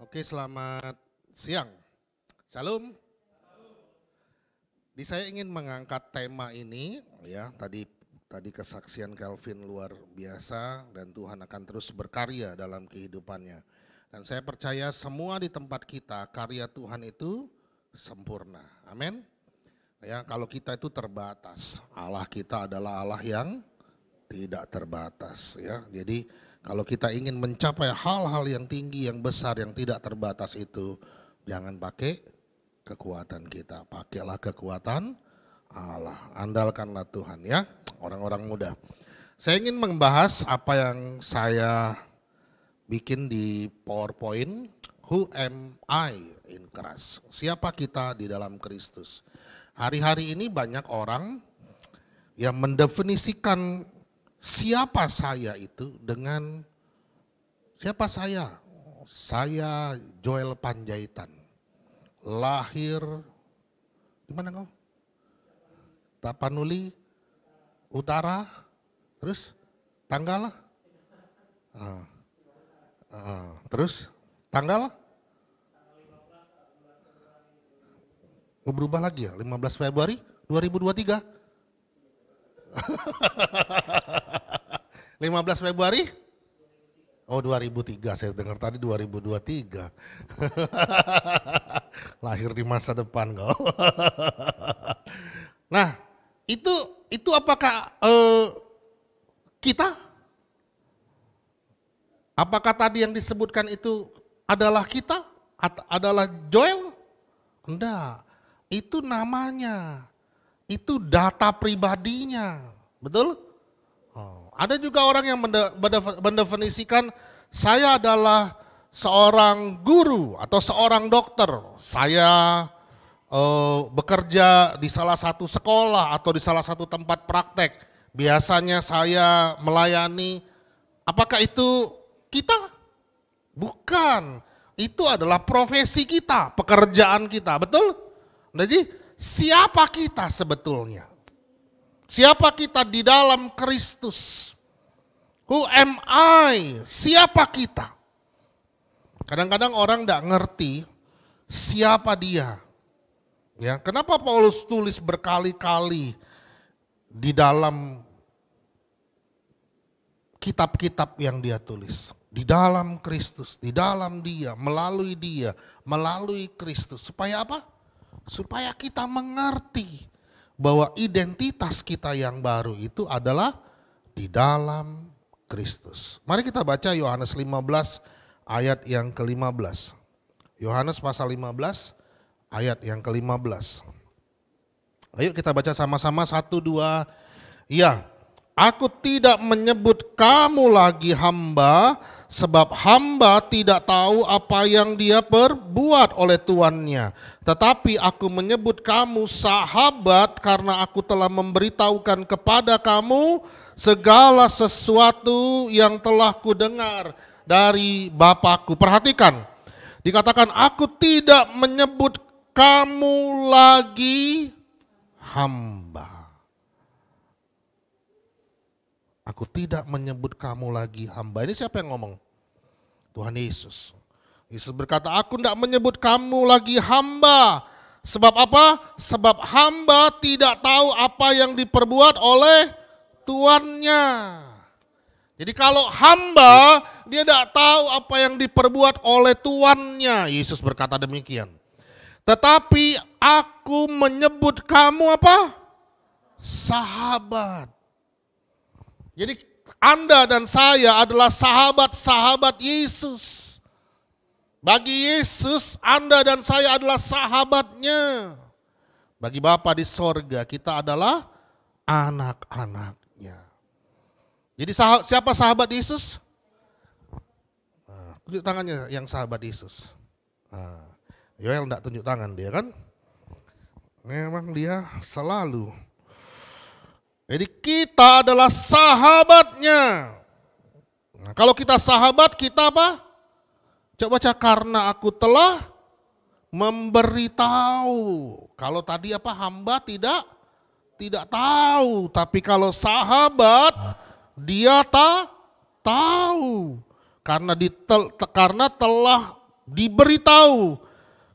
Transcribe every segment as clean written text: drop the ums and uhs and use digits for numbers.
Oke, selamat siang. Shalom. Saya ingin mengangkat tema ini, ya. Tadi kesaksian Calvin luar biasa dan Tuhan akan terus berkarya dalam kehidupannya. Dan saya percaya semua di tempat kita karya Tuhan itu sempurna. Amin. Ya, kalau kita itu terbatas, Allah kita adalah Allah yang tidak terbatas, ya. Jadi kalau kita ingin mencapai hal-hal yang tinggi, yang besar, yang tidak terbatas itu, jangan pakai kekuatan kita, pakailah kekuatan Allah. Andalkanlah Tuhan, ya, orang-orang muda. Saya ingin membahas apa yang saya bikin di PowerPoint, Who am I in Christ? Siapa kita di dalam Kristus? Hari-hari ini banyak orang yang mendefinisikan siapa saya itu dengan siapa saya? Saya Joel Panjaitan. Lahir di mana kau? Tapanuli Utara. Terus tanggal? Terus tanggal? Mau berubah lagi ya? 15 Februari 2023? 15 Februari? Oh, 2003, saya dengar tadi 2023. Lahir di masa depan kau. Nah, itu apakah kita? Apakah tadi yang disebutkan itu adalah kita? Adalah Joel? Enggak, itu namanya. Itu data pribadinya, betul? Ada juga orang yang mendefinisikan saya adalah seorang guru atau seorang dokter. Saya bekerja di salah satu sekolah atau di salah satu tempat praktek. Biasanya saya melayani. Apakah itu kita? Bukan. Itu adalah profesi kita, pekerjaan kita, betul? Jadi siapa kita sebetulnya? Siapa kita di dalam Kristus? Who am I? Siapa kita? Kadang-kadang orang tidak ngerti siapa dia. Ya, kenapa Paulus tulis berkali-kali di dalam kitab-kitab yang dia tulis? Di dalam Kristus, di dalam dia, melalui Kristus. Supaya apa? Supaya kita mengerti bahwa identitas kita yang baru itu adalah di dalam Kristus. Mari kita baca Yohanes 15 ayat yang ke-15. Yohanes pasal 15 ayat yang ke-15. Ayo kita baca sama-sama 1, 2. Ya, aku tidak menyebut kamu lagi hamba, sebab hamba tidak tahu apa yang dia perbuat oleh tuannya. Tetapi aku menyebut kamu sahabat karena aku telah memberitahukan kepada kamu segala sesuatu yang telah kudengar dari Bapakku. Perhatikan, dikatakan aku tidak menyebut kamu lagi hamba. Aku tidak menyebut kamu lagi hamba. Ini siapa yang ngomong? Tuhan Yesus. Yesus berkata, aku tidak menyebut kamu lagi hamba. Sebab apa? Sebab hamba tidak tahu apa yang diperbuat oleh tuannya. Jadi kalau hamba, dia tidak tahu apa yang diperbuat oleh tuannya. Yesus berkata demikian. Tetapi aku menyebut kamu apa? Sahabat. Jadi Anda dan saya adalah sahabat-sahabat Yesus. Bagi Yesus, Anda dan saya adalah sahabatnya. Bagi Bapa di sorga, kita adalah anak-anaknya. Jadi siapa sahabat Yesus? Tunjuk tangannya yang sahabat Yesus. Yoel enggak tunjuk tangan dia kan? Memang dia selalu. Jadi kita adalah sahabatnya. Nah, kalau kita sahabat, kita apa? Coba baca, karena aku telah memberitahu. Kalau tadi apa? Hamba tidak tahu. Tapi kalau sahabat, dia tahu. Karena telah diberitahu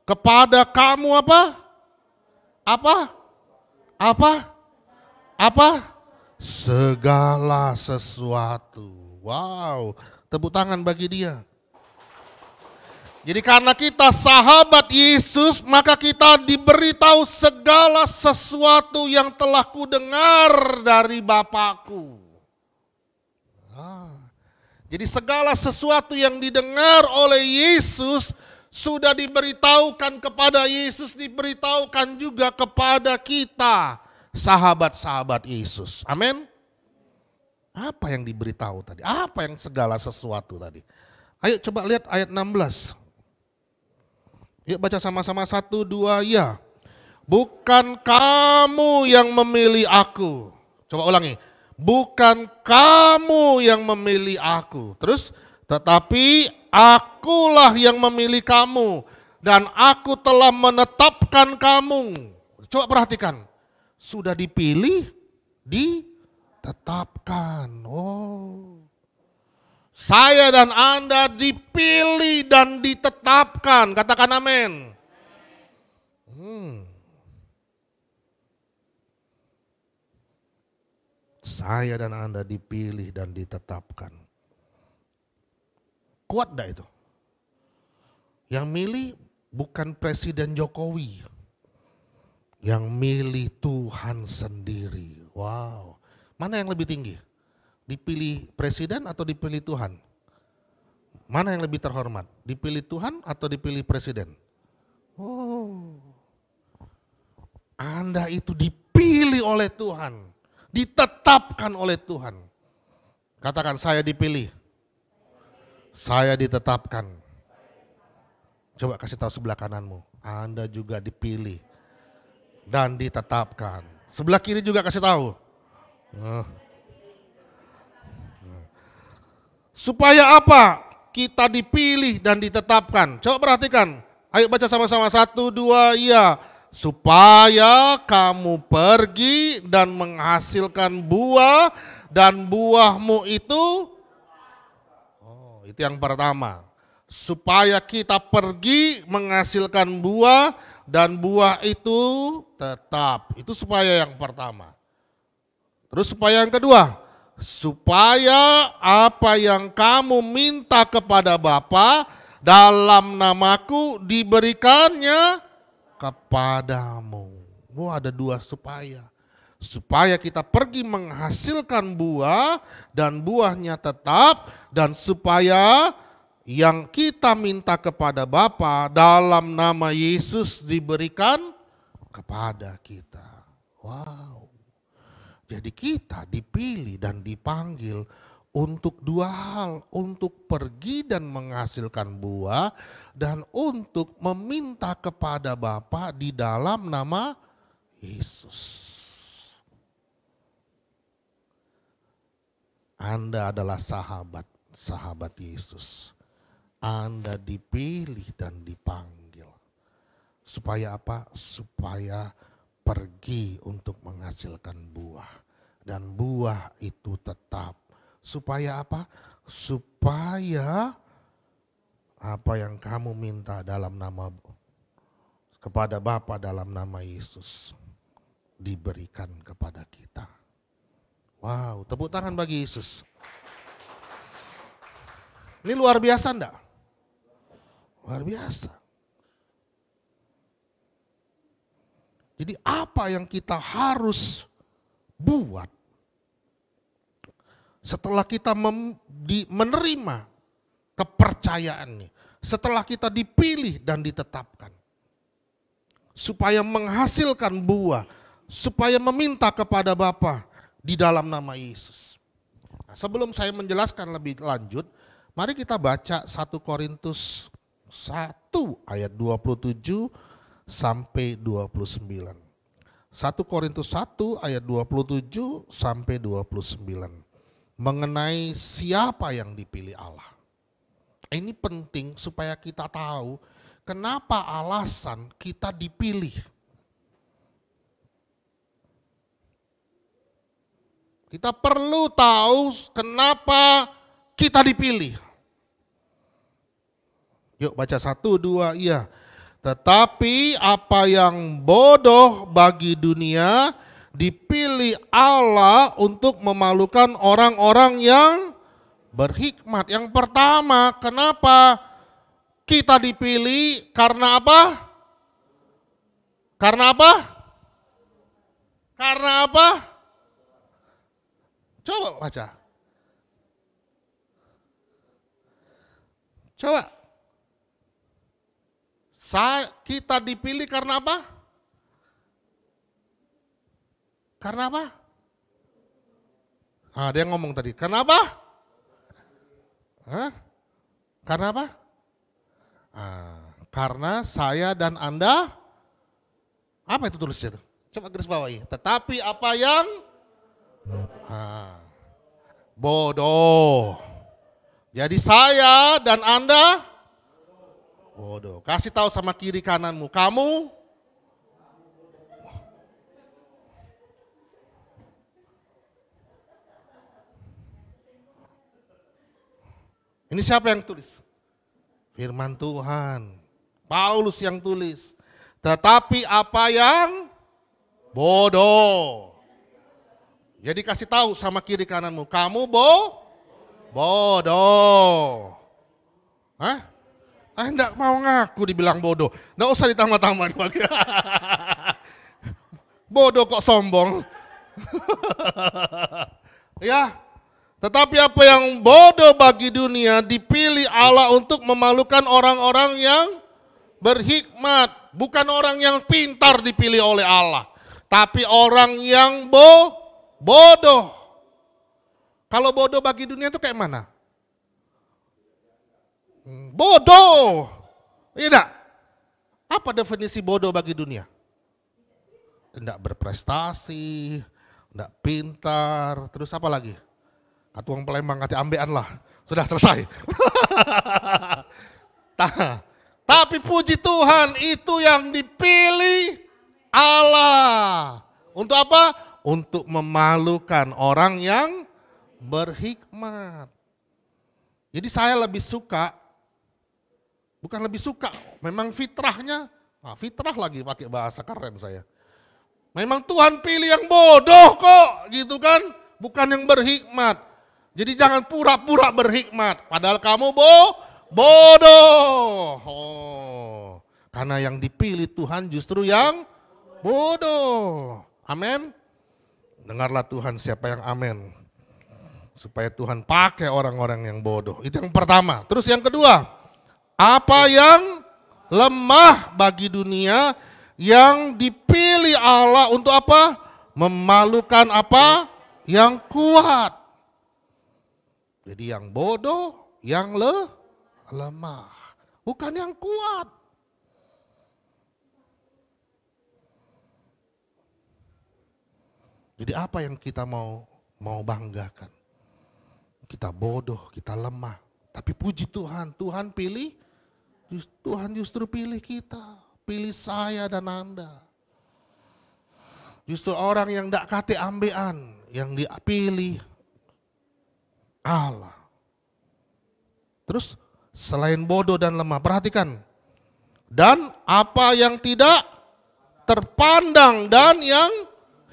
kepada kamu apa? Apa? Apa? Apa? Segala sesuatu. Wow, tepuk tangan bagi dia. Jadi karena kita sahabat Yesus, maka kita diberitahu segala sesuatu yang telah kudengar dari Bapakku. Jadi segala sesuatu yang didengar oleh Yesus sudah diberitahukan kepada Yesus, diberitahukan juga kepada kita, sahabat-sahabat Yesus. Amin. Apa yang diberitahu tadi? Apa yang segala sesuatu tadi? Ayo coba lihat ayat 16. Yuk baca sama-sama 1, 2, ya. Bukan kamu yang memilih aku. Coba ulangi. Bukan kamu yang memilih aku. Terus, tetapi akulah yang memilih kamu. Dan aku telah menetapkan kamu. Coba perhatikan. Sudah dipilih, ditetapkan. Oh. Saya dan Anda dipilih dan ditetapkan. Katakan amin. Saya dan Anda dipilih dan ditetapkan. Kuat enggak itu? Yang milih bukan Presiden Jokowi. Yang milih Tuhan sendiri. Wow. Mana yang lebih tinggi? Dipilih presiden atau dipilih Tuhan? Mana yang lebih terhormat? Dipilih Tuhan atau dipilih presiden? Oh, Anda itu dipilih oleh Tuhan, ditetapkan oleh Tuhan. Katakan, saya dipilih, saya ditetapkan. Coba kasih tahu sebelah kananmu, Anda juga dipilih dan ditetapkan. Sebelah kiri juga kasih tahu. Supaya apa? Kita dipilih dan ditetapkan. Coba perhatikan. Ayo baca sama-sama 1, 2, iya. Supaya kamu pergi dan menghasilkan buah dan buahmu itu. Oh, itu yang pertama. Supaya kita pergi menghasilkan buah dan buah itu tetap. Itu supaya yang pertama. Terus supaya yang kedua. Supaya apa yang kamu minta kepada Bapa dalam namaku diberikannya kepadamu. Wah, ada 2 supaya. Supaya kita pergi menghasilkan buah dan buahnya tetap, dan supaya yang kita minta kepada Bapa dalam nama Yesus diberikan kepada kita. Wow. Jadi kita dipilih dan dipanggil untuk 2 hal, untuk pergi dan menghasilkan buah dan untuk meminta kepada Bapa di dalam nama Yesus. Anda adalah sahabat Yesus. Anda dipilih dan dipanggil. Supaya apa? Supaya pergi untuk menghasilkan buah. Dan buah itu tetap. Supaya apa? Supaya apa yang kamu minta dalam nama kepada Bapa dalam nama Yesus diberikan kepada kita. Wow, tepuk tangan bagi Yesus. Ini luar biasa enggak? Luar biasa. Jadi apa yang kita harus buat setelah kita menerima kepercayaan ini, setelah kita dipilih dan ditetapkan, supaya menghasilkan buah, supaya meminta kepada Bapa di dalam nama Yesus. Nah, sebelum saya menjelaskan lebih lanjut, mari kita baca 1 Korintus 1 ayat 27 sampai 29. 1 Korintus 1 ayat 27 sampai 29. Mengenai siapa yang dipilih Allah. Ini penting supaya kita tahu kenapa alasan kita dipilih. Kita perlu tahu kenapa kita dipilih. Yuk baca 1, 2, iya. Tetapi apa yang bodoh bagi dunia dipilih Allah untuk memalukan orang-orang yang berhikmat. Yang pertama, kenapa kita dipilih? Karena apa? Karena apa? Karena apa? Coba baca. Coba. Kita dipilih karena apa? Karena apa? Dia ngomong tadi, karena apa? Karena apa? Karena saya dan Anda, apa itu tulisnya itu? Coba garis bawahi. Tetapi apa yang bodoh. Jadi saya dan Anda bodoh. Kasih tahu sama kiri kananmu, kamu ini siapa yang tulis? Firman Tuhan. Paulus yang tulis. Tetapi apa yang bodoh. Jadi kasih tahu sama kiri kananmu, kamu bodoh. Enggak mau ngaku dibilang bodoh. Enggak usah ditambah-tambah. Bodoh kok sombong. Ya. Tetapi apa yang bodoh bagi dunia dipilih Allah untuk memalukan orang-orang yang berhikmat. Bukan orang yang pintar dipilih oleh Allah. Tapi orang yang bodoh. Kalau bodoh bagi dunia itu kayak mana? Bodoh. Iya enggak? Apa definisi bodoh bagi dunia? Enggak berprestasi, enggak pintar, terus apa lagi? Katuang Palembang kata ambean lah. Sudah selesai. Tapi puji Tuhan itu yang dipilih Allah. Untuk apa? Untuk memalukan orang yang berhikmat. Jadi saya lebih suka, bukan lebih suka, memang fitrahnya, fitrah lagi pakai bahasa keren saya. Memang Tuhan pilih yang bodoh kok, gitu kan, bukan yang berhikmat. Jadi jangan pura-pura berhikmat, padahal kamu bodoh. Karena yang dipilih Tuhan justru yang bodoh. Amin. Dengarlah Tuhan siapa yang amin. Supaya Tuhan pakai orang-orang yang bodoh. Itu yang pertama. Terus yang kedua, apa yang lemah bagi dunia yang dipilih Allah untuk apa? Memalukan apa? Yang kuat. Jadi yang bodoh, yang lemah. Bukan yang kuat. Jadi apa yang kita mau banggakan? Kita bodoh, kita lemah. Tapi puji Tuhan, Tuhan justru pilih kita. Pilih saya dan Anda. Justru orang yang tidak kate ambean, yang dipilih Allah. Terus selain bodoh dan lemah, perhatikan. Dan apa yang tidak terpandang dan yang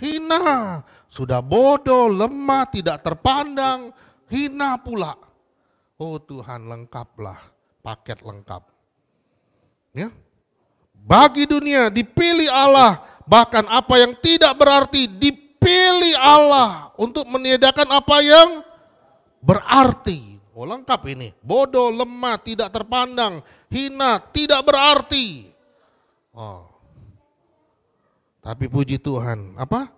hina. Sudah bodoh, lemah, tidak terpandang, hina pula. Oh Tuhan, lengkaplah, paket lengkap. Ya. Bagi dunia dipilih Allah, bahkan apa yang tidak berarti dipilih Allah untuk meniadakan apa yang berarti. Oh lengkap ini. Bodoh, lemah, tidak terpandang, hina, tidak berarti. Tapi puji Tuhan, apa?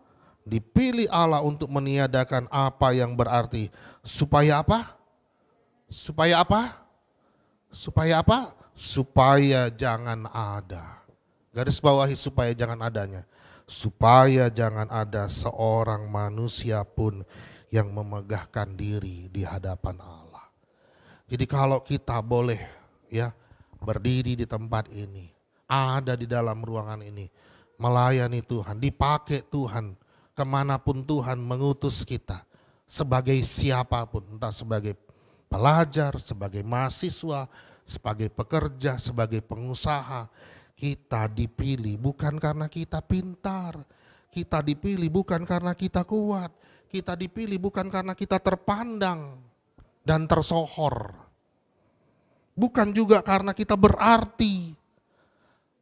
Dipilih Allah untuk meniadakan apa yang berarti. Supaya apa? Supaya apa? Supaya apa? Supaya jangan ada. Garis bawahi supaya jangan adanya. Supaya jangan ada seorang manusia pun yang memegahkan diri di hadapan Allah. Jadi kalau kita boleh ya berdiri di tempat ini, ada di dalam ruangan ini, melayani Tuhan, dipakai Tuhan, kemanapun Tuhan mengutus kita, sebagai siapapun, entah sebagai pelajar, sebagai mahasiswa, sebagai pekerja, sebagai pengusaha. Kita dipilih bukan karena kita pintar, kita dipilih bukan karena kita kuat, kita dipilih bukan karena kita terpandang dan tersohor. Bukan juga karena kita berarti,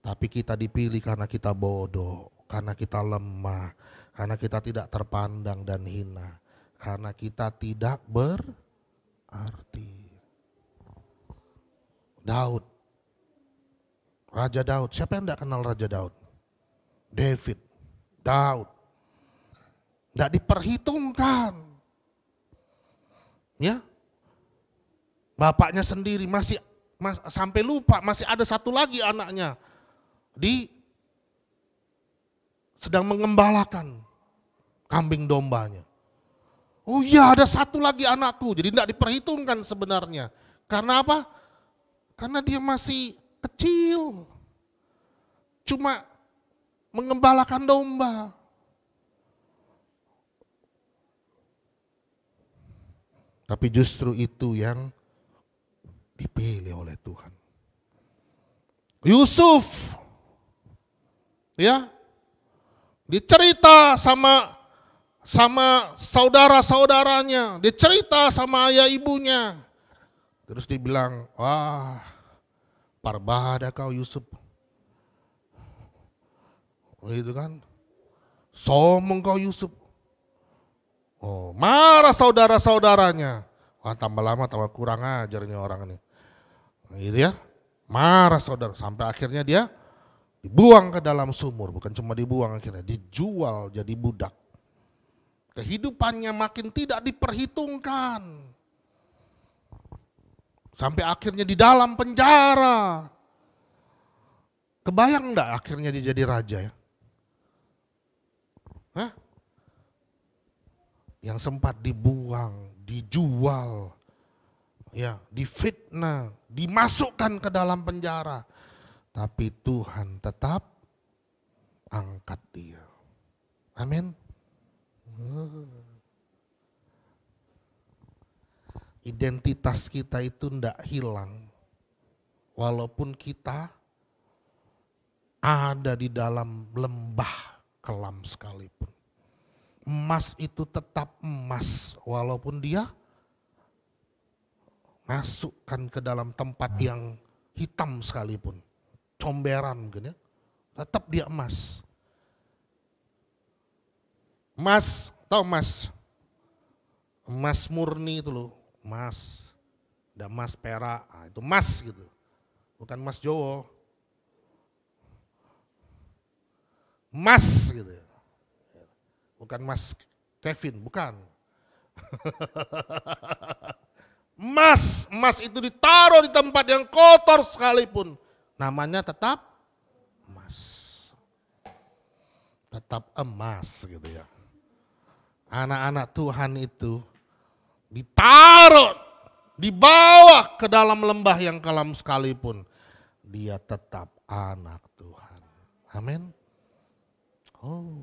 tapi kita dipilih karena kita bodoh, karena kita lemah, karena kita tidak terpandang dan hina, karena kita tidak berarti. Daud, Raja Daud, siapa yang tidak kenal Raja Daud? David, Daud, tidak diperhitungkan. Ya, bapaknya sendiri sampai lupa masih ada satu lagi anaknya sedang mengembalakan kambing dombanya. Oh iya, ada satu lagi anakku, jadi tidak diperhitungkan sebenarnya. Karena apa? Karena dia masih kecil, cuma mengembalakan domba. Tapi justru itu yang dipilih oleh Tuhan. Yusuf, ya, dicerita sama saudara-saudaranya, dicerita sama ayah ibunya. Terus dibilang, wah, parbada kau Yusuf. Gitu kan. Sombong kau Yusuf. Oh, marah saudara-saudaranya. Wah, tambah lama tambah kurang ajar ini orang ini. Gitu ya. Marah saudara, sampai akhirnya dia dibuang ke dalam sumur. Bukan cuma dibuang, akhirnya dijual jadi budak. Kehidupannya makin tidak diperhitungkan. Sampai akhirnya di dalam penjara. Kebayang enggak akhirnya dia jadi raja ya? Hah? Yang sempat dibuang, dijual, ya, difitnah, dimasukkan ke dalam penjara. Tapi Tuhan tetap angkat dia. Amin. Identitas kita itu tidak hilang. Walaupun kita ada di dalam lembah kelam sekalipun. Emas itu tetap emas walaupun dia masukkan ke dalam tempat yang hitam sekalipun. Comberan mungkin ya. Tetap dia emas. Emas, tahu emas? Emas murni itu loh, emas. Ada emas perak, itu emas gitu. Bukan emas Jowo. Emas gitu. Bukan emas Kevin, bukan. Emas itu ditaruh di tempat yang kotor sekalipun. Namanya tetap emas. Tetap emas gitu ya. Anak-anak Tuhan itu ditaruh, dibawa ke dalam lembah yang kelam sekalipun. Dia tetap anak Tuhan. Amin. Oh,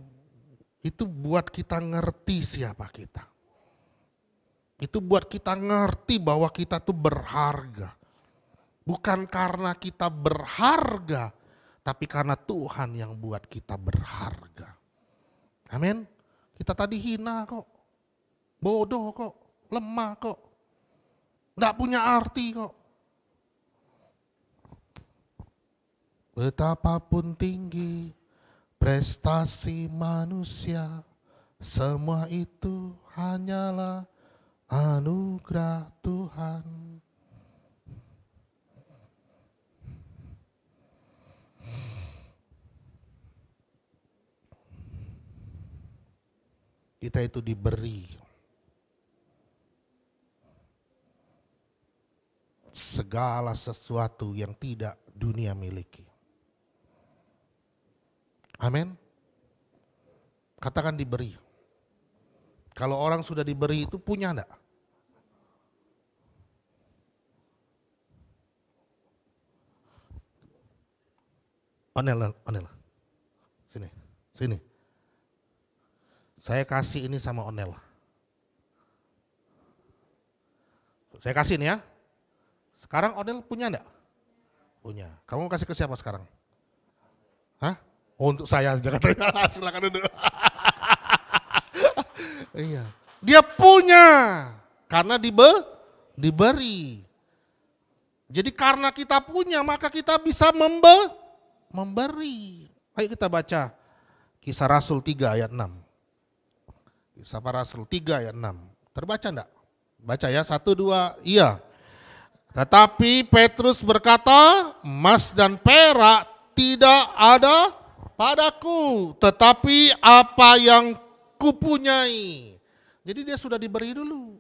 itu buat kita ngerti siapa kita. Itu buat kita ngerti bahwa kita tuh berharga. Bukan karena kita berharga, tapi karena Tuhan yang buat kita berharga. Amin. Kita tadi hina kok, bodoh kok, lemah kok, gak punya arti kok. Betapapun tinggi prestasi manusia, semua itu hanyalah anugerah Tuhan. Kita itu diberi segala sesuatu yang tidak dunia miliki. Amin. Katakan diberi. Kalau orang sudah diberi itu punya enggak? Onel. Sini. Saya kasih ini sama Onel. Saya kasih ini ya. Sekarang Odel punya enggak? Punya. Kamu kasih ke siapa sekarang? Hah? Oh, untuk saya aja katanya. Silakan duduk. Iya. Dia punya karena diberi. Jadi karena kita punya maka kita bisa memberi. Ayo kita baca Kisah Rasul 3 ayat 6. Kisah Rasul 3 ayat 6. Terbaca enggak? Baca ya, 1, 2, iya. Tetapi Petrus berkata, emas dan perak tidak ada padaku, tetapi apa yang kupunyai. Jadi dia sudah diberi dulu.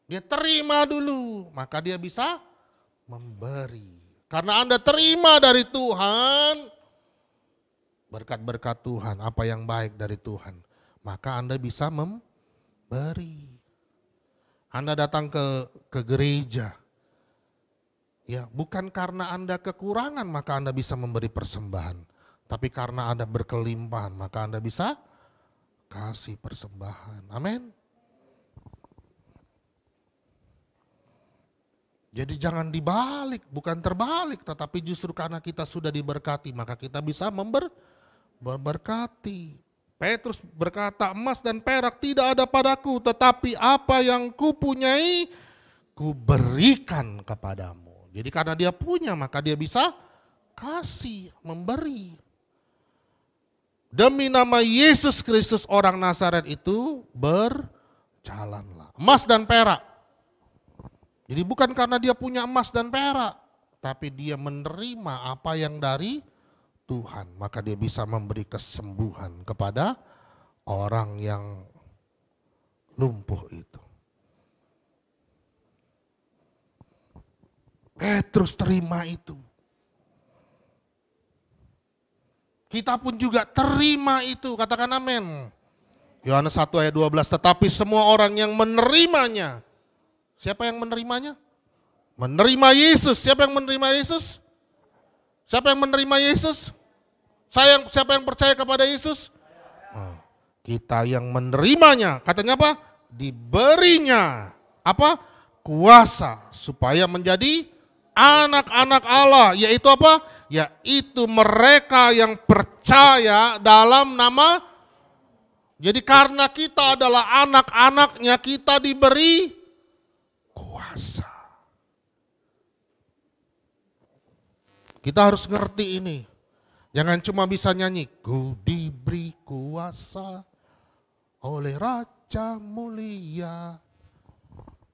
Dia terima dulu, maka dia bisa memberi. Karena Anda terima dari Tuhan, berkat-berkat Tuhan, apa yang baik dari Tuhan, maka Anda bisa memberi. Anda datang ke gereja, ya bukan karena Anda kekurangan maka Anda bisa memberi persembahan, tapi karena Anda berkelimpahan maka Anda bisa kasih persembahan. Amin. Jadi jangan dibalik, bukan terbalik, tetapi justru karena kita sudah diberkati maka kita bisa memberkati. Petrus berkata, emas dan perak tidak ada padaku, tetapi apa yang kupunyai, kuberikan kepadamu. Jadi karena dia punya, maka dia bisa kasih, memberi. Demi nama Yesus Kristus orang Nazaret itu, berjalanlah. Emas dan perak. Jadi bukan karena dia punya emas dan perak, tapi dia menerima apa yang dari Tuhan, maka dia bisa memberi kesembuhan kepada orang yang lumpuh itu. Petrus terima itu. Kita pun juga terima itu, katakan amin. Yohanes 1 ayat 12, tetapi semua orang yang menerimanya. Siapa yang menerimanya? Menerima Yesus. Siapa yang menerima Yesus? Siapa yang menerima Yesus? Siapa yang percaya kepada Yesus? Kita yang menerimanya. Katanya apa? Diberinya apa? Kuasa supaya menjadi anak-anak Allah. Yaitu apa? Yaitu mereka yang percaya dalam nama. Jadi karena kita adalah anak-anaknya, kita diberi kuasa. Kita harus ngerti ini. Jangan cuma bisa nyanyi, ku diberi kuasa oleh Raja mulia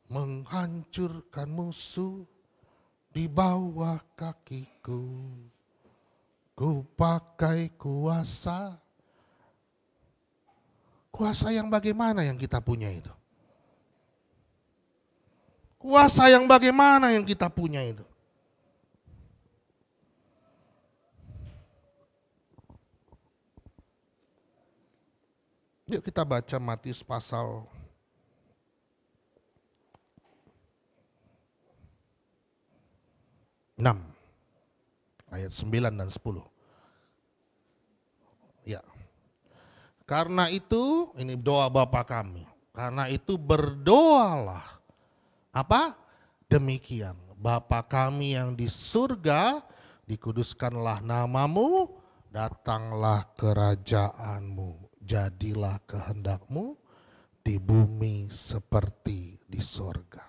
menghancurkan musuh di bawah kakiku. Ku pakai kuasa. Kuasa yang bagaimana yang kita punya itu? Kuasa yang bagaimana yang kita punya itu? Yuk kita baca Matius pasal 6 ayat 9 dan 10. Ya. Karena itu, ini doa Bapa kami. Karena itu berdoalah. Apa? Demikian. Bapa kami yang di surga, dikuduskanlah namamu, datanglah kerajaanmu. Jadilah kehendakmu di bumi seperti di sorga.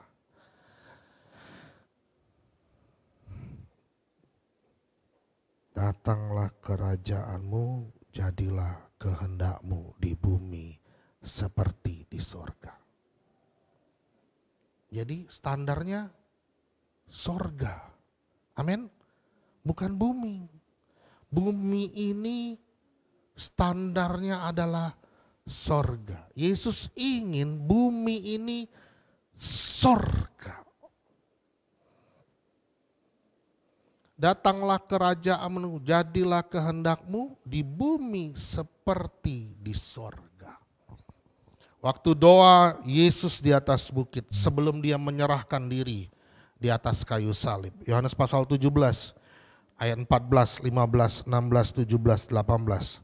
Datanglah kerajaanmu, jadilah kehendakmu di bumi seperti di sorga. Jadi standarnya sorga. Amin. Bukan bumi. Bumi ini standarnya adalah sorga. Yesus ingin bumi ini sorga. Datanglah kerajaanmu, jadilah kehendakmu di bumi seperti di sorga. Waktu doa Yesus di atas bukit sebelum dia menyerahkan diri di atas kayu salib. Yohanes pasal 17 ayat 14, 15, 16, 17, 18.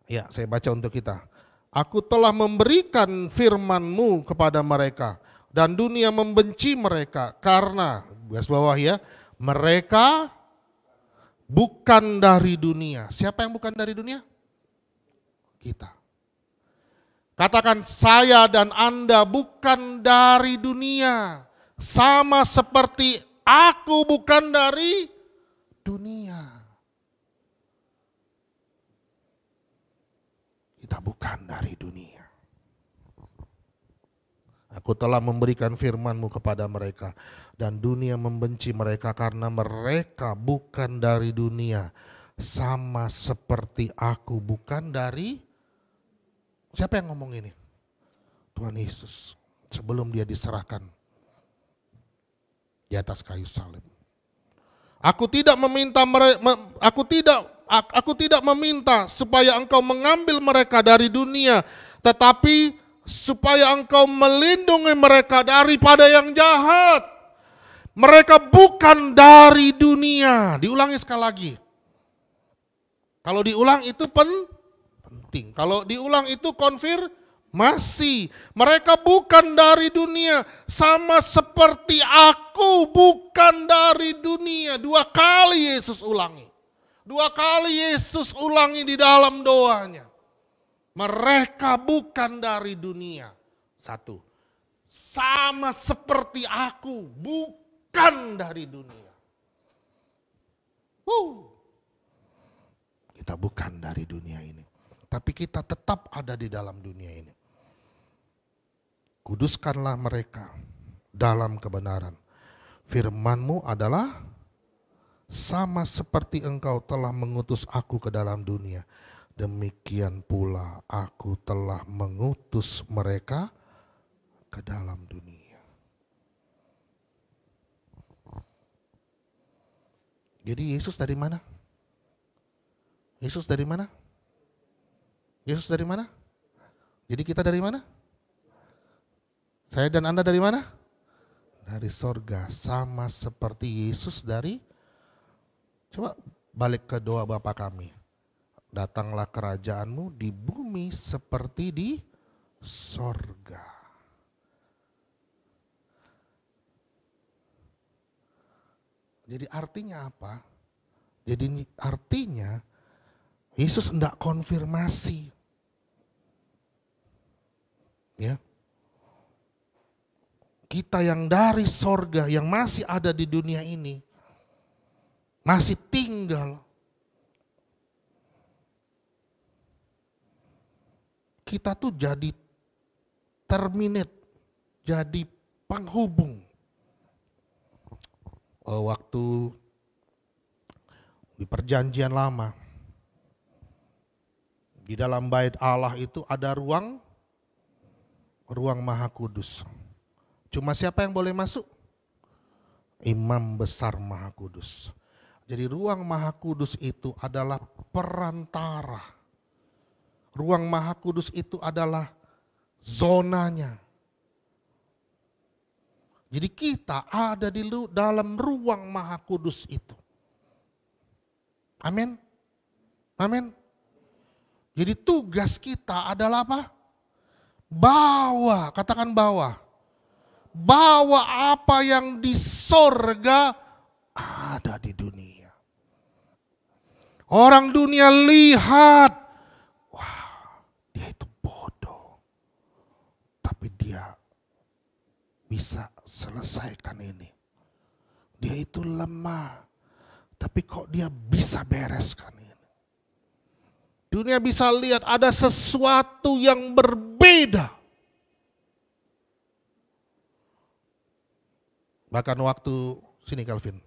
Ya, saya baca untuk kita. Aku telah memberikan firman-Mu kepada mereka dan dunia membenci mereka karena, garis bawah ya, mereka bukan dari dunia. Siapa yang bukan dari dunia? Kita. Katakan, saya dan Anda bukan dari dunia. Sama seperti aku bukan dari dunia. Kita bukan dari dunia. Aku telah memberikan firman-Mu kepada mereka, dan dunia membenci mereka karena mereka bukan dari dunia. Sama seperti aku bukan dari. Siapa yang ngomong ini? Tuhan Yesus. Sebelum dia diserahkan di atas kayu salib. Aku tidak meminta supaya engkau mengambil mereka dari dunia, tetapi supaya engkau melindungi mereka daripada yang jahat. Mereka bukan dari dunia. Diulangi sekali lagi. Kalau diulang itu penting. Kalau diulang itu konfirmasi. Mereka bukan dari dunia, sama seperti aku bukan dari dunia. 2 kali Yesus ulangi. 2 kali Yesus ulangi di dalam doanya. Mereka bukan dari dunia. 1. Sama seperti aku bukan dari dunia. Kita bukan dari dunia ini. Tapi kita tetap ada di dalam dunia ini. Kuduskanlah mereka dalam kebenaran. Firman-Mu adalah sama seperti engkau telah mengutus aku ke dalam dunia. Demikian pula aku telah mengutus mereka ke dalam dunia. Jadi Yesus dari mana? Yesus dari mana? Yesus dari mana? Jadi kita dari mana? Saya dan Anda dari mana? Dari sorga, sama seperti Yesus dari. Coba balik ke doa Bapa kami. Datanglah kerajaan-Mu di bumi seperti di sorga. Jadi artinya apa? Jadi artinya Yesus hendak konfirmasi. Ya. Kita yang dari sorga, yang masih ada di dunia ini, masih tinggal. Kita tuh jadi terminate, jadi penghubung. Waktu di perjanjian lama, di dalam bait Allah itu ada ruang Maha Kudus. Cuma siapa yang boleh masuk? Imam besar Maha Kudus. Jadi ruang Maha Kudus itu adalah perantara. Ruang Maha Kudus itu adalah zonanya. Jadi kita ada di dalam ruang Maha Kudus itu. Amin. Amin. Jadi tugas kita adalah apa? Bawa, katakan bawa. Bawa apa yang di sorga ada di dunia. Orang dunia lihat, wah dia itu bodoh. Tapi dia bisa selesaikan ini. Dia itu lemah, tapi kok dia bisa bereskan ini. Dunia bisa lihat ada sesuatu yang berbeda. Bahkan waktu, sini Calvin.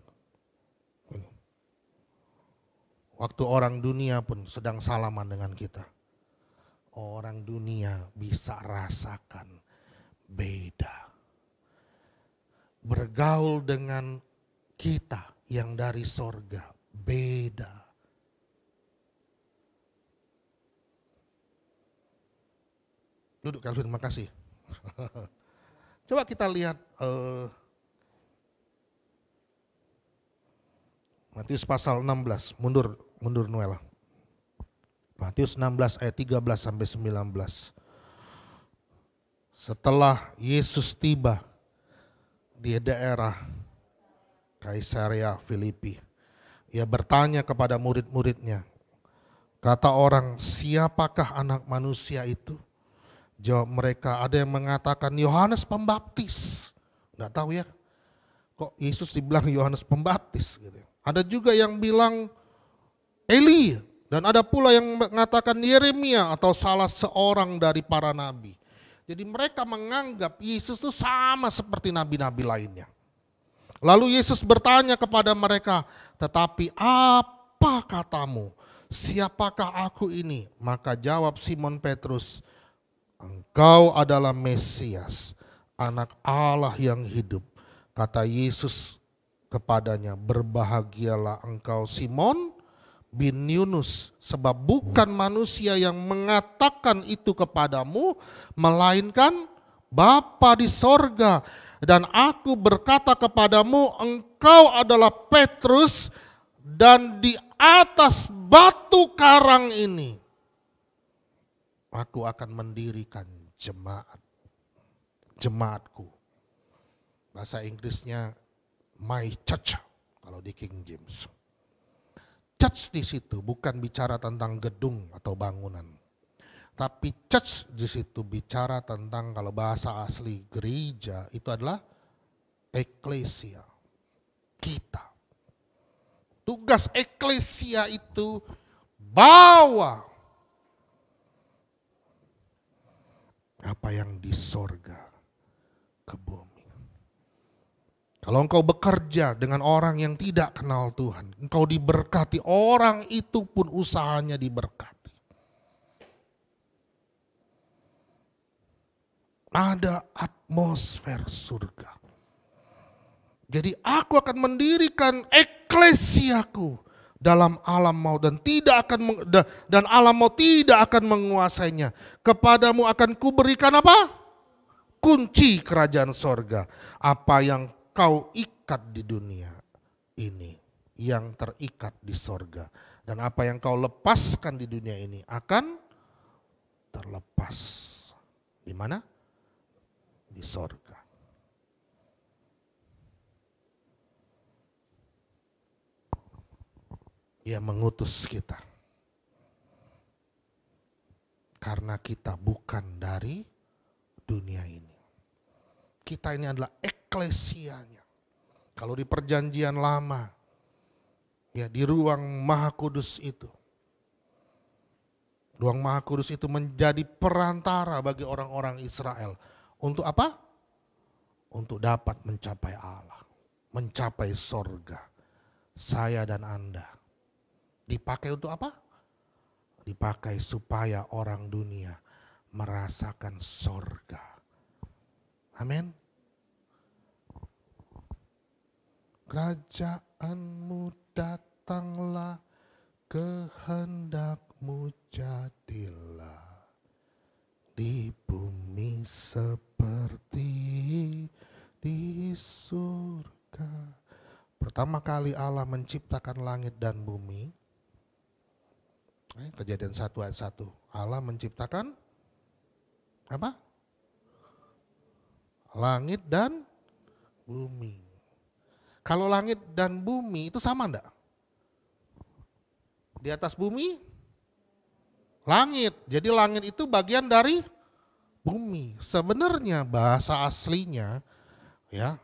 Waktu orang dunia pun sedang salaman dengan kita. Orang dunia bisa rasakan beda. Bergaul dengan kita yang dari sorga beda. Duduk Calvin, makasih. Coba kita lihat Matius pasal 16, mundur Noel. Matius 16 ayat 13 sampai 19. Setelah Yesus tiba di daerah Kaisarea Filipi. Ia bertanya kepada murid-muridnya, kata orang, siapakah anak manusia itu? Jawab mereka, ada yang mengatakan Yohanes Pembaptis. Nggak tahu ya, kok Yesus dibilang Yohanes Pembaptis gitu. Ada juga yang bilang Eli, dan ada pula yang mengatakan Yeremia atau salah seorang dari para nabi. Jadi mereka menganggap Yesus itu sama seperti nabi-nabi lainnya. Lalu Yesus bertanya kepada mereka, tetapi apa katamu? Siapakah aku ini? Maka jawab Simon Petrus, engkau adalah Mesias, anak Allah yang hidup. Kata Yesus kepadanya, berbahagialah engkau Simon bin Yunus, sebab bukan manusia yang mengatakan itu kepadamu, melainkan Bapa di sorga. Dan aku berkata kepadamu, engkau adalah Petrus, dan di atas batu karang ini aku akan mendirikan jemaatku. Bahasa Inggrisnya my church kalau di King James. Church di situ bukan bicara tentang gedung atau bangunan. Tapi church di situ bicara tentang, kalau bahasa asli gereja itu adalah eklesia, kita. Tugas eklesia itu bawa apa yang di sorga ke bumi. Kalau engkau bekerja dengan orang yang tidak kenal Tuhan, engkau diberkati, orang itu pun usahanya diberkati. Ada atmosfer surga. Jadi aku akan mendirikan eklesiaku dalam alam maut dan alam maut tidak akan menguasainya. Kepadamu akan kuberikan apa? Kunci kerajaan sorga. Apa yang kau ikat di dunia ini, yang terikat di sorga. Dan apa yang kau lepaskan di dunia ini akan terlepas. Di mana? Di sorga. Ia mengutus kita. Karena kita bukan dari dunia ini. Kita ini adalah eklesianya. Kalau di perjanjian lama, ya di ruang Maha Kudus itu. Ruang Maha Kudus itu menjadi perantara bagi orang-orang Israel. Untuk apa? Untuk dapat mencapai Allah, mencapai sorga. Saya dan Anda. Dipakai untuk apa? Dipakai supaya orang dunia merasakan sorga. Amin. Kerajaanmu datanglah, kehendakmu jadilah di bumi seperti di surga. Pertama kali Allah menciptakan langit dan bumi. Kejadian 1 ayat 1. Allah menciptakan apa? Langit dan bumi. Kalau langit dan bumi itu sama enggak? Di atas bumi langit. Jadi langit itu bagian dari bumi. Sebenarnya bahasa aslinya, ya,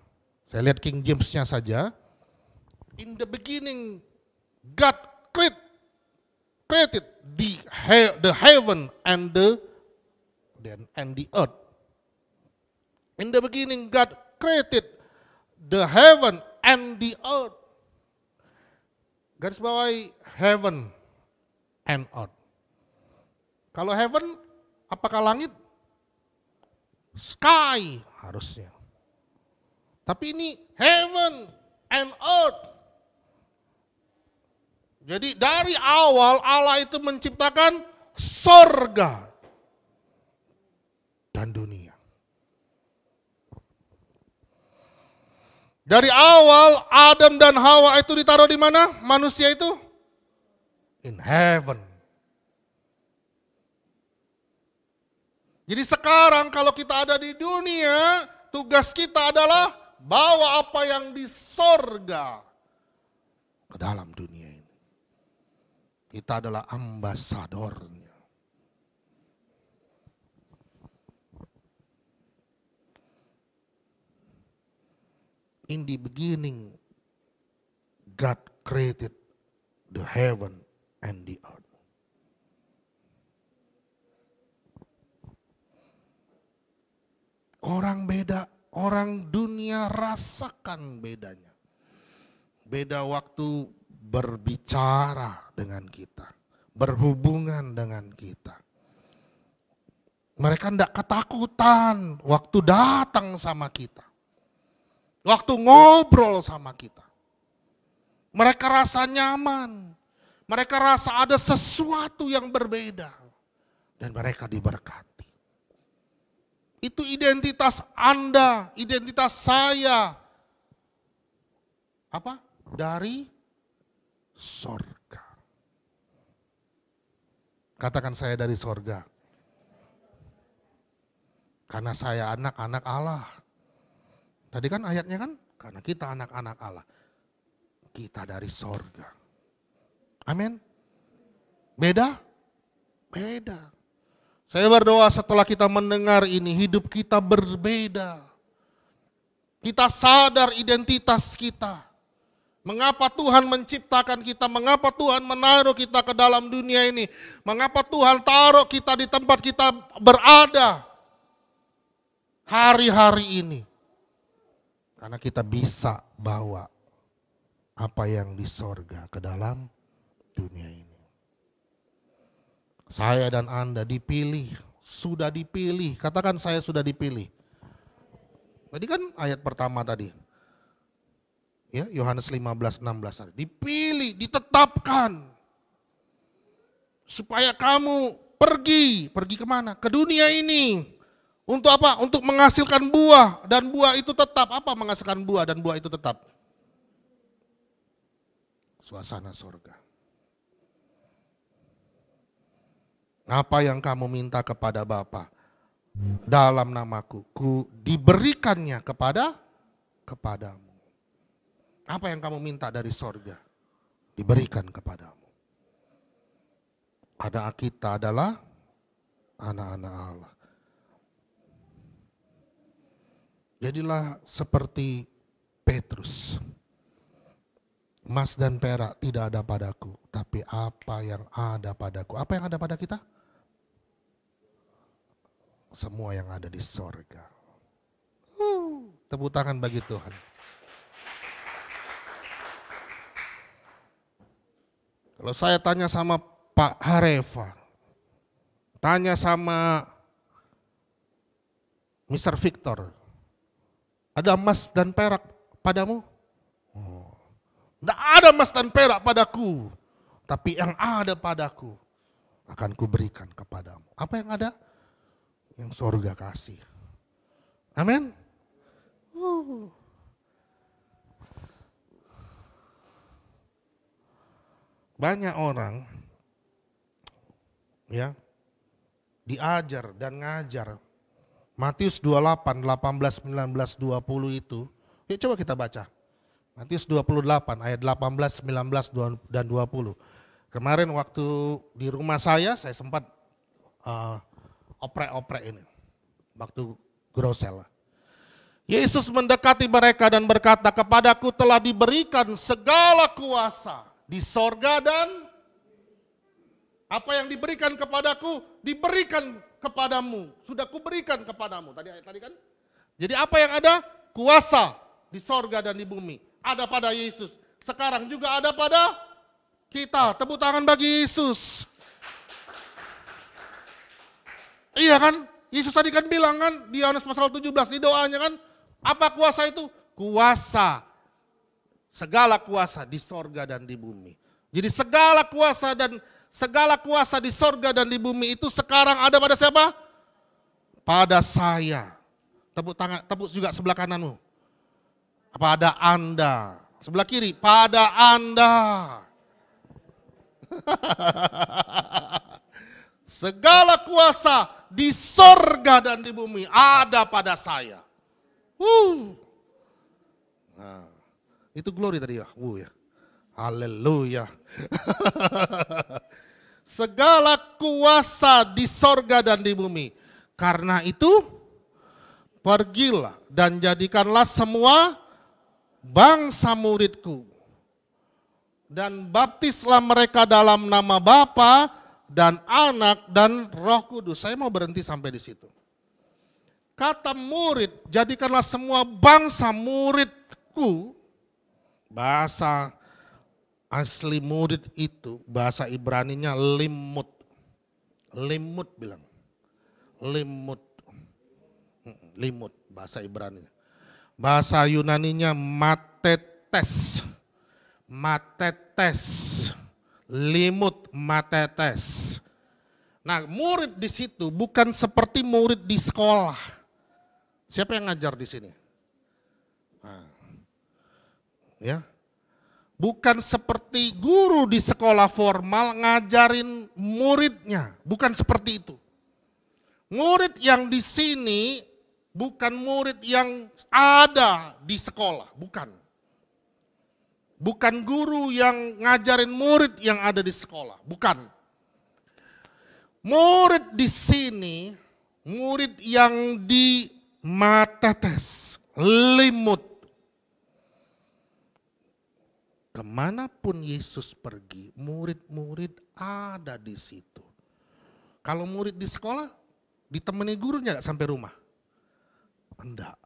saya lihat King James-nya saja. In the beginning God created the heaven and the earth. In the beginning God created the heaven and the earth. Garis bawahi heaven and earth. Kalau heaven, apakah langit? Sky harusnya. Tapi ini heaven and earth. Jadi dari awal Allah itu menciptakan sorga dan dunia. Dari awal Adam dan Hawa itu ditaruh di mana? Manusia itu? In heaven. Jadi sekarang kalau kita ada di dunia, tugas kita adalah bawa apa yang di sorga ke dalam dunia ini. Kita adalah ambasadornya. In the beginning, God created the heaven and the earth. Orang beda, orang dunia rasakan bedanya. Beda waktu berbicara dengan kita, berhubungan dengan kita. Mereka tidak ketakutan waktu datang sama kita. Waktu ngobrol sama kita. Mereka rasa nyaman. Mereka rasa ada sesuatu yang berbeda. Dan mereka diberkati. Itu identitas Anda, identitas saya. Apa? Dari sorga. Katakan saya dari sorga. Karena saya anak-anak Allah. Tadi kan ayatnya kan, karena kita anak-anak Allah. Kita dari sorga. Amin. Beda? Beda. Saya berdoa setelah kita mendengar ini, hidup kita berbeda. Kita sadar identitas kita. Mengapa Tuhan menciptakan kita, mengapa Tuhan menaruh kita ke dalam dunia ini. Mengapa Tuhan taruh kita di tempat kita berada hari-hari ini. Karena kita bisa bawa apa yang di sorga ke dalam dunia ini. Saya dan Anda dipilih, sudah dipilih. Katakan saya sudah dipilih. Tadi kan ayat pertama tadi. Ya, Yohanes 15:16 tadi. Dipilih, ditetapkan. Supaya kamu pergi kemana? Ke dunia ini. Untuk apa? Untuk menghasilkan buah. Dan buah itu tetap. Apa menghasilkan buah dan buah itu tetap? Suasana sorga. Apa yang kamu minta kepada Bapa dalam namaku, diberikannya kepadamu. Apa yang kamu minta dari sorga, diberikan kepadamu. Kita adalah anak-anak Allah. Jadilah seperti Petrus. Emas dan perak tidak ada padaku, tapi apa yang ada padaku. Apa yang ada pada kita? Semua yang ada di sorga. Tepuk tangan bagi Tuhan. Kalau saya tanya sama Pak Hareva, tanya sama Mr. Victor, ada emas dan perak padamu? Tidak ada emas dan perak padaku, tapi yang ada padaku akan kuberikan kepadamu. Apa yang ada? Yang sorga kasih. Amin. Banyak orang ya diajar dan ngajar Matius 28, 18, 19, 20 itu. Ya coba kita baca. Matius 28 ayat 18, 19 dan 20. Kemarin waktu di rumah saya sempat oprek-oprek ini. Waktu grosel. Yesus mendekati mereka dan berkata, kepadaku telah diberikan segala kuasa di sorga dan apa yang diberikan kepadaku diberikan kepadamu. Sudah kuberikan kepadamu. Tadi kan? Jadi apa yang ada? Kuasa di sorga dan di bumi. Ada pada Yesus. Sekarang juga ada pada kita. Tepuk tangan bagi Yesus. Iya kan? Yesus tadi kan bilang kan di Yohanes pasal 17 di doanya kan. Apa kuasa itu? Kuasa. Segala kuasa di sorga dan di bumi. Jadi segala kuasa di sorga dan di bumi itu sekarang ada pada siapa? Pada saya. Tepuk tangan, tepuk juga sebelah kananmu. Pada Anda. Sebelah kiri, pada Anda. Segala kuasa di sorga dan di bumi ada pada saya. Itu glory tadi ya. Ya. Haleluya. Segala kuasa di sorga dan di bumi. Karena itu pergilah dan jadikanlah semua bangsa muridku. Dan baptislah mereka dalam nama Bapa dan Anak dan Roh Kudus. Saya mau berhenti sampai di situ. Kata murid, jadikanlah semua bangsa muridku. Bahasa asli murid itu, bahasa Ibraninya limut. Limut bilang. Limut. Limut, bahasa Ibraninya. Bahasa Yunaninya matetes. Matetes. Limut, matetes. Nah, murid di situ bukan seperti murid di sekolah. Siapa yang ngajar di sini? Nah, ya. Bukan seperti guru di sekolah formal ngajarin muridnya, bukan seperti itu. Murid yang di sini bukan murid yang ada di sekolah, bukan. Bukan guru yang ngajarin murid yang ada di sekolah, bukan. Murid di sini, murid yang di matetes, limut. Kemanapun Yesus pergi, murid-murid ada di situ. Kalau murid di sekolah, ditemani gurunya gak sampai rumah? Enggak.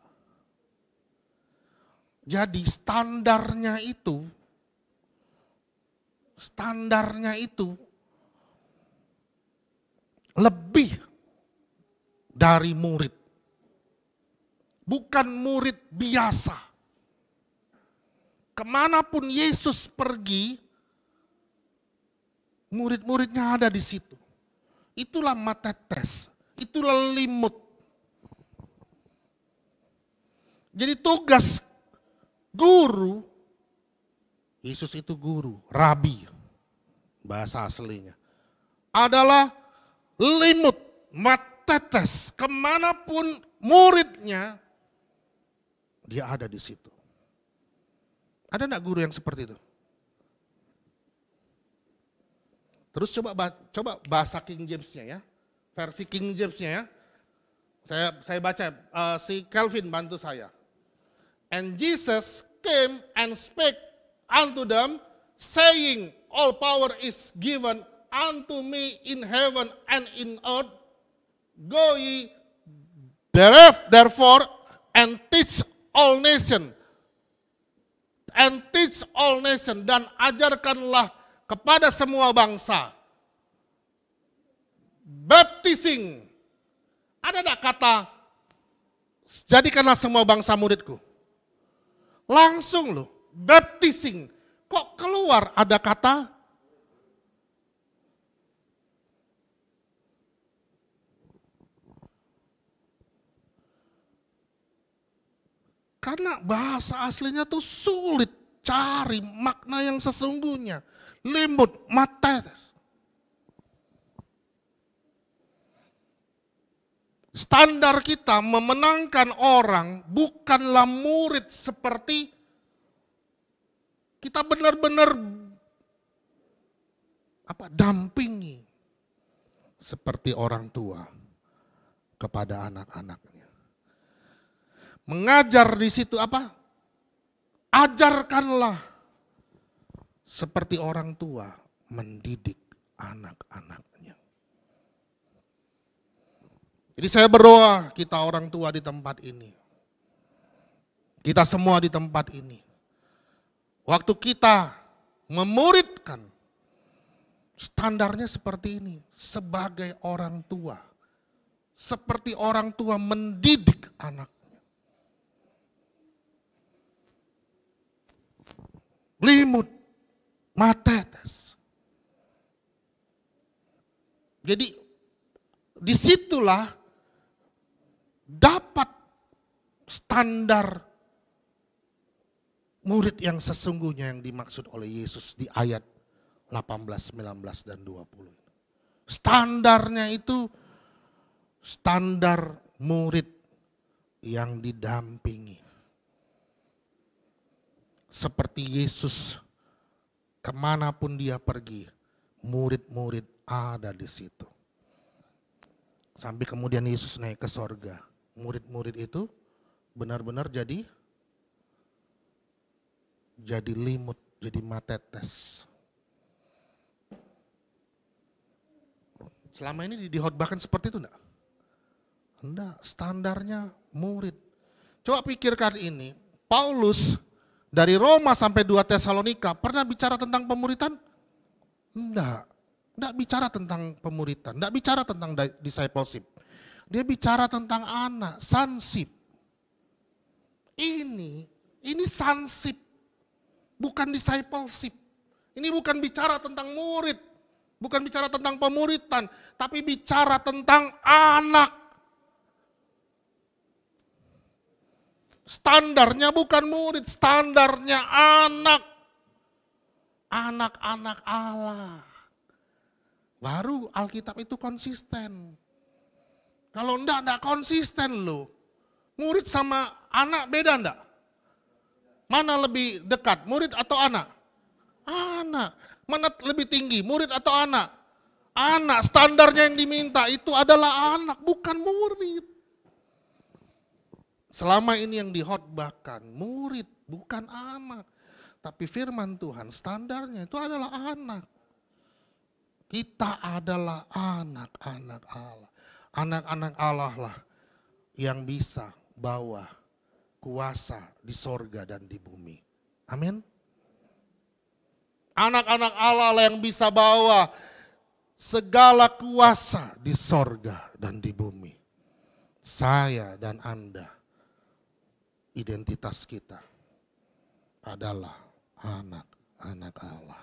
Jadi standarnya itu lebih dari murid. Bukan murid biasa. Kemanapun Yesus pergi, murid-muridnya ada di situ. Itulah matetes, itulah limut. Jadi tugas guru, Yesus itu guru, rabi, bahasa aslinya, adalah limut, matetes, kemanapun muridnya, dia ada di situ. Ada enggak guru yang seperti itu? Terus coba bahasa King James-nya ya, versi King James-nya ya. Saya baca, si Calvin bantu saya. And Jesus came and spake unto them, saying, all power is given unto me in heaven and in earth. Go ye therefore and teach all nations. And teach all nations, dan ajarkanlah kepada semua bangsa. Baptizing. Ada enggak kata, jadikanlah semua bangsa muridku? Langsung loh, baptizing. Kok keluar ada kata? Karena bahasa aslinya tuh sulit cari makna yang sesungguhnya. Limut, matetes. Standar kita memenangkan orang bukanlah murid seperti kita benar-benar dampingi seperti orang tua kepada anak-anaknya. Mengajar di situ apa? Ajarkanlah seperti orang tua mendidik anak-anaknya. Jadi saya berdoa kita orang tua di tempat ini. Kita semua di tempat ini. Waktu kita memuridkan, standarnya seperti ini. Sebagai orang tua. Seperti orang tua mendidik anaknya. Limut, matetes. Jadi disitulah dapat standar murid yang sesungguhnya yang dimaksud oleh Yesus di ayat 18, 19, dan 20. Standarnya itu standar murid yang didampingi. seperti Yesus, kemanapun dia pergi, murid-murid ada di situ. Sampai kemudian Yesus naik ke sorga. Murid-murid itu benar-benar jadi limut, jadi matetes. Selama ini dihotbahkan seperti itu enggak? Enggak, standarnya murid. Coba pikirkan ini, Paulus dari Roma sampai 2 Tesalonika pernah bicara tentang pemuritan? Enggak bicara tentang pemuritan, enggak bicara tentang discipleship. Dia bicara tentang anak, sonship. Ini sonship, bukan discipleship. Ini bukan bicara tentang murid, bukan bicara tentang pemuritan, tapi bicara tentang anak. Standarnya bukan murid, standarnya anak. Anak-anak Allah. Baru Alkitab itu konsisten. Kalau enggak konsisten loh. Murid sama anak beda enggak? Mana lebih dekat, murid atau anak? Anak. Mana lebih tinggi, murid atau anak? Anak, standarnya yang diminta itu adalah anak, bukan murid. Selama ini yang dihotbahkan, murid, bukan anak. Tapi firman Tuhan, standarnya itu adalah anak. Kita adalah anak-anak Allah. Anak-anak Allah lah yang bisa bawa kuasa di sorga dan di bumi. Amin. Anak-anak Allah lah yang bisa bawa segala kuasa di sorga dan di bumi. Saya dan Anda, identitas kita adalah anak-anak Allah.